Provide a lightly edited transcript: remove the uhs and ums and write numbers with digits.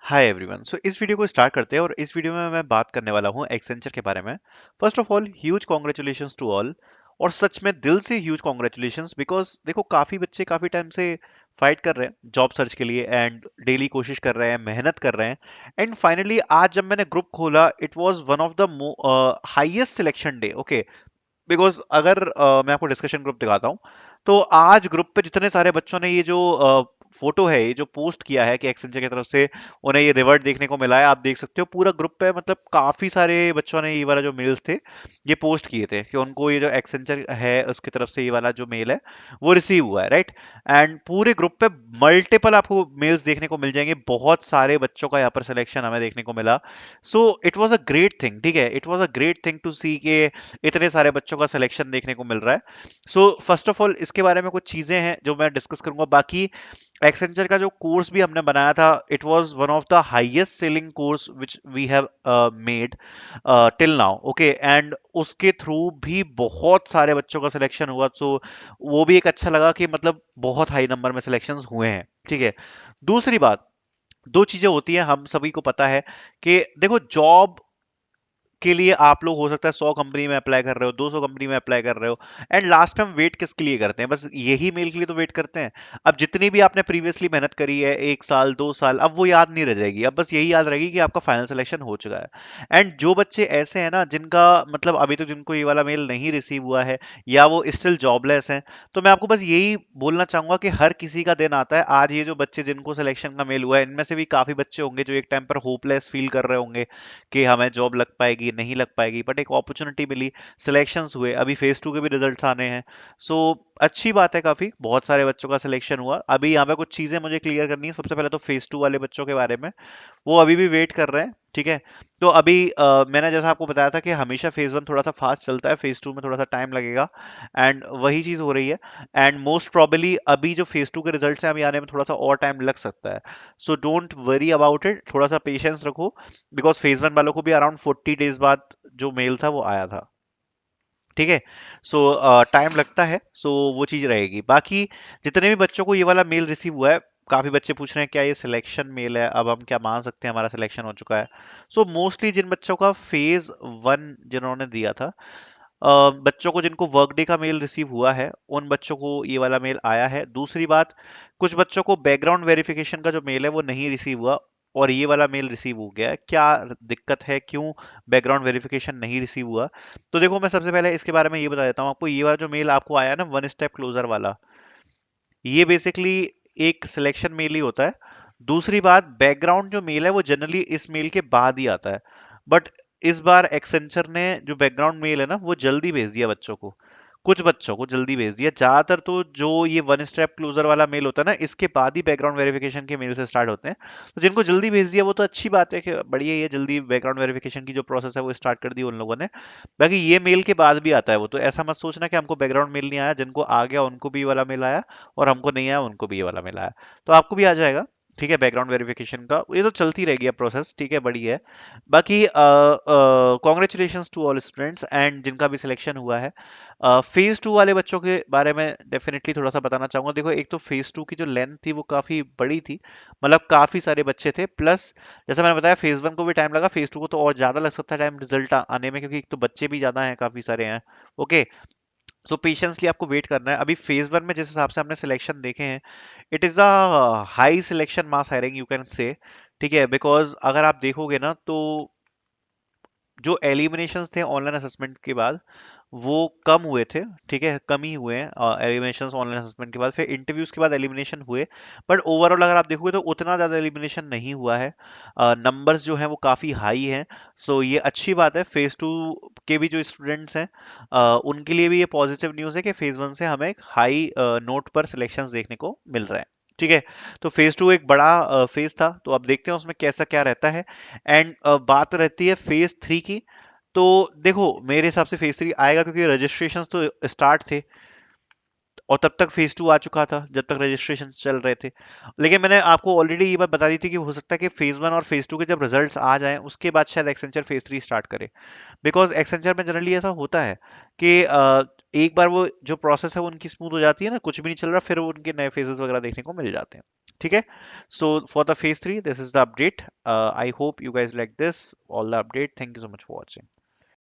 Hi everyone. इस video को start करते हैं और इस वीडियो में मैं बात करने वाला हूँ एक्सेंचर के बारे में। First of all huge congratulations to all. और सच में दिल से ह्यूज कॉन्ग्रेचुलेशंस बिकॉज देखो काफी बच्चे काफी टाइम से फाइट कर रहे हैं जॉब सर्च के लिए एंड डेली कोशिश कर रहे हैं, मेहनत कर रहे हैं। एंड फाइनली आज जब मैंने ग्रुप खोला it was one of the highest selection day. Okay, because अगर मैं आपको डिस्कशन ग्रुप दिखाता हूँ तो आज ग्रुप पे जितने सारे बच्चों ने ये जो फोटो है, ये जो पोस्ट किया है कि एक्सेंचर की तरफ से उन्हें ये रिवर्ट देखने को मिला है, आप देख सकते हो पूरा ग्रुप पे मतलब काफी सारे बच्चों ने ये वाला जो मेल्स थे ये पोस्ट किए थे कि उनको ये जो एक्सेंचर है उसकी तरफ से ये वाला जो मेल है वो रिसीव हुआ है, राइट। एंड पूरे ग्रुप पे मल्टीपल आपको मेल्स देखने को मिल जाएंगे, बहुत सारे बच्चों का यहाँ पर सिलेक्शन हमें देखने को मिला। So it was a great thing, ठीक है, it was a great thing to see के इतने सारे बच्चों का सिलेक्शन देखने को मिल रहा है। सो फर्स्ट ऑफ ऑल इसके बारे में कुछ चीजें हैं जो मैं डिस्कस करूंगा। बाकी एक्सेंचर का जो कोर्स भी हमने बनाया था it was one of the highest selling course which we have made till now. Okay, and उसके थ्रू भी बहुत सारे बच्चों का सिलेक्शन हुआ। सो वो भी एक अच्छा लगा कि मतलब बहुत हाई नंबर में सिलेक्शंस हुए हैं, ठीक है। दूसरी बात, दो चीजें होती हैं, हम सभी को पता है कि देखो जॉब के लिए आप लोग हो सकता है 100 कंपनी में अप्लाई कर रहे हो, 200 कंपनी में अप्लाई कर रहे हो, एंड लास्ट में हम वेट किसके लिए करते हैं? बस यही मेल के लिए तो वेट करते हैं। अब जितनी भी आपने प्रीवियसली मेहनत करी है, 1 साल 2 साल, अब वो याद नहीं रह जाएगी, अब बस यही याद रहेगी कि आपका फाइनल सिलेक्शन हो चुका है। एंड जो बच्चे ऐसे हैं ना जिनका मतलब अभी तो जिनको ये वाला मेल नहीं रिसीव हुआ है या वो स्टिल जॉबलेस हैं, तो मैं आपको बस यही बोलना चाहूंगा कि हर किसी का दिन आता है। आज ये जो बच्चे जिनको सिलेक्शन का मेल हुआ है इनमें से भी काफी बच्चे होंगे जो एक टाइम पर होपलेस फील कर रहे होंगे कि हमें जॉब लग पाएगी नहीं लग पाएगी, बट एक अपॉर्चुनिटी मिली, सिलेक्शंस हुए, अभी फेज 2 के भी रिजल्ट्स आने हैं। सो अच्छी बात है, काफी बहुत सारे बच्चों का सिलेक्शन हुआ। अभी यहाँ पे कुछ चीजें मुझे क्लियर करनी है। सबसे पहले तो फेज 2 वाले बच्चों के बारे में, वो अभी भी वेट कर रहे हैं, ठीक है। तो अभी मैंने जैसा आपको बताया था कि हमेशा फेज 1 थोड़ा सा फास्ट चलता है, फेज 2 में थोड़ा सा टाइम लगेगा, एंड वही चीज हो रही है। एंड मोस्ट प्रोबेबली अभी जो फेज 2 के रिजल्ट्स हैं अभी आने में थोड़ा सा और टाइम लग सकता है। So don't worry about it, थोड़ा सा पेशेंस रखो, बिकॉज फेज 1 वालों को भी अराउंड 40 डेज बाद जो मेल था वो आया था, ठीक है। सो टाइम लगता है, सो वो चीज रहेगी। बाकी जितने भी बच्चों को ये वाला मेल रिसीव हुआ है, काफी बच्चे पूछ रहे हैं क्या ये सिलेक्शन मेल है, अब हम क्या मान सकते हैं हमारा सिलेक्शन हो चुका है? सो मोस्टली जिन बच्चों का फेज 1 जिन्होंने दिया था, बच्चों को जिनको वर्क डे का मेल रिसीव हुआ है उन बच्चों को ये वाला मेल आया है। दूसरी बात, कुछ बच्चों को बैकग्राउंड वेरिफिकेशन का जो मेल है वो नहीं रिसीव हुआ और ये वाला मेल रिसीव हो गया है। क्या दिक्कत है, क्यों बैकग्राउंड वेरिफिकेशन नहीं रिसीव हुआ? तो देखो मैं सबसे पहले इसके बारे में ये बता देता हूँ आपको। ये वाला जो मेल आपको आया ना, वन स्टेप क्लोजर वाला, ये बेसिकली एक सिलेक्शन मेल ही होता है। दूसरी बात, बैकग्राउंड जो मेल है वो जनरली इस मेल के बाद ही आता है, बट इस बार एक्सेंचर ने जो बैकग्राउंड मेल है ना वो जल्दी भेज दिया बच्चों को, कुछ बच्चों को जल्दी भेज दिया। ज्यादातर तो जो ये वन स्टेप क्लोजर वाला मेल होता है ना इसके बाद ही बैकग्राउंड वेरिफिकेशन के मेल से स्टार्ट होते हैं। तो जिनको जल्दी भेज दिया वो तो अच्छी बात है कि बढ़िया, ये जल्दी बैकग्राउंड वेरिफिकेशन की जो प्रोसेस है वो स्टार्ट कर दी उन लोगों ने। बाकी ये मेल के बाद भी आता है वो, तो ऐसा मत सोचना कि हमको बैकग्राउंड मेल नहीं आया, जिनको आ गया उनको भी ये वाला मेल आया और हमको नहीं आया उनको भी ये वाला मेल आया। तो आपको भी आ जाएगा, ठीक है। बैकग्राउंड वेरिफिकेशन का ये तो चलती रहेगी अब प्रोसेस, ठीक है, बढ़िया है। बाकी congratulations to all students and जिनका भी सिलेक्शन हुआ है। फेज 2 वाले बच्चों के बारे में डेफिनेटली थोड़ा सा बताना चाहूंगा। देखो एक तो फेज 2 की जो लेंथ थी वो काफी बड़ी थी, मतलब काफी सारे बच्चे थे, प्लस जैसा मैंने बताया फेज 1 को भी टाइम लगा, फेज 2 को तो और ज्यादा लग सकता है टाइम रिजल्ट आने में, क्योंकि एक तो बच्चे भी ज्यादा हैं, काफी सारे हैं। ओके, सो पेशेंसली आपको वेट करना है। अभी फेज 1 में जिस हिसाब से हमने सिलेक्शन देखे हैं, it is a high selection mass hiring you can say, ठीक है। बिकॉज अगर आप देखोगे ना तो जो एलिमिनेशंस थे ऑनलाइन असेसमेंट के बाद वो कम हुए थे, ठीक है, कम ही हुए हैं एलिमिनेशंस ऑनलाइन असेसमेंट के बाद। फिर इंटरव्यूज के बाद एलिमिनेशन हुए, बट ओवरऑल अगर आप देखोगे तो उतना ज़्यादा एलिमिनेशन नहीं हुआ है। नंबर्स जो हैं वो काफ़ी हाई हैं। सो ये अच्छी बात है। फेज 2 के भी जो स्टूडेंट्स हैं उनके लिए भी ये पॉजिटिव न्यूज़ है कि फेज 1 से हमें एक हाई नोट पर सिलेक्शंस देखने को मिल रहे हैं, ठीक है। तो फेज 2 एक बड़ा फेज था, तो अब देखते हैं उसमें कैसा क्या रहता है। एंड बात रहती है फेज 3 की। तो देखो मेरे हिसाब से फेज 3 आएगा क्योंकि रजिस्ट्रेशंस तो स्टार्ट थे। और तब तक फेज टू आ चुका था जब तक रजिस्ट्रेशन चल रहे थे। लेकिन मैंने आपको ऑलरेडी ये बात बता दी थी कि हो सकता है कि फेज वन और फेज टू के जब रिजल्ट्स आ जाएं उसके बाद शायद एक्सेंचर फेज थ्री स्टार्ट करे। बिकॉज एक्सेंचर में जनरली ऐसा होता है कि एक बार वो जो प्रोसेस है वो उनकी स्मूथ हो जाती है ना, कुछ भी नहीं चल रहा, फिर वो उनके नए फेजेस वगैरह देखने को मिल जाते हैं। ठीक है। So for the phase three this is the update. I hope you guys like this all the update. Thank you so much for watching.